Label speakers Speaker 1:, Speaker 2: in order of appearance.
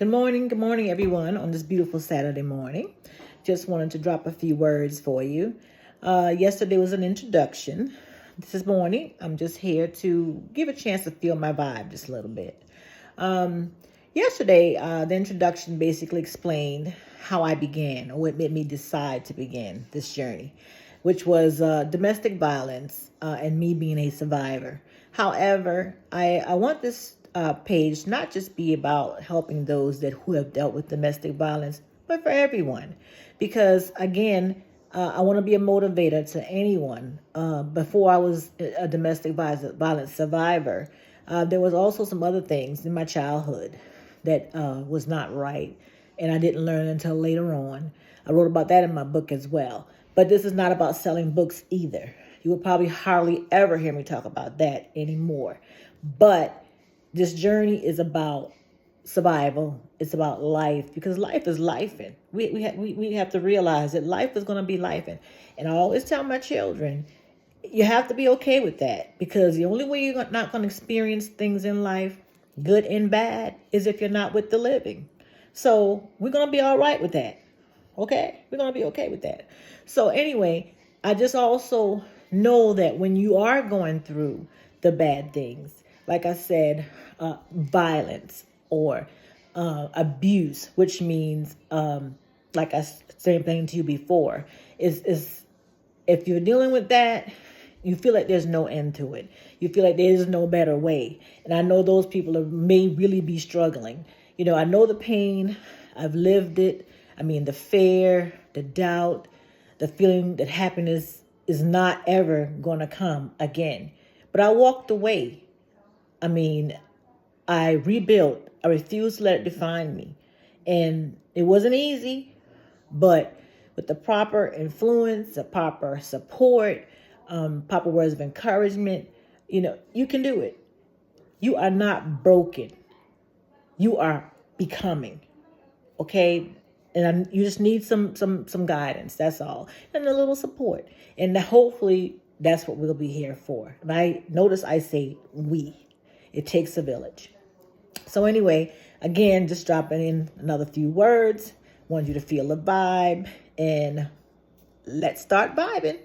Speaker 1: Good morning, everyone, on this beautiful Saturday morning. Just wanted to drop a few words for you. Yesterday was an introduction. This morning, I'm just here to give a chance to feel my vibe just a little bit. Um, Yesterday, the introduction basically explained how I began, or what made me decide to begin this journey, which was domestic violence and me being a survivor. However, I want this page not just be about helping those who have dealt with domestic violence, but for everyone, because again, I want to be a motivator to anyone. Before I was a domestic violence survivor, there was also some other things in my childhood that was not right, and I didn't learn until later on. I wrote about that in my book as well. But this is not about selling books either. You will probably hardly ever hear me talk about that anymore. But this journey is about survival. It's about life, because life is life, and we have to realize that life is going to be life. And I always tell my children, you have to be okay with that, because the only way you're not going to experience things in life, good and bad, is if you're not with the living. So we're going to be all right with that. Okay? We're going to be okay with that. So anyway, I just also know that when you are going through the bad things, like I said, violence or abuse, which means, like I same thing to you before, is if you're dealing with that, you feel like there's no end to it. You feel like there's no better way. And I know those people may really be struggling. You know, I know the pain. I've lived it. I mean, the fear, the doubt, the feeling that happiness is not ever going to come again. But I walked away. I mean, I rebuilt. I refused to let it define me. And it wasn't easy, but with the proper influence, the proper support, proper words of encouragement, you can do it. You are not broken. You are becoming. Okay? And you just need some guidance. That's all. And a little support. And hopefully that's what we'll be here for. And I say we. It takes a village. So anyway, again, just dropping in another few words. Want you to feel the vibe, and let's start vibing.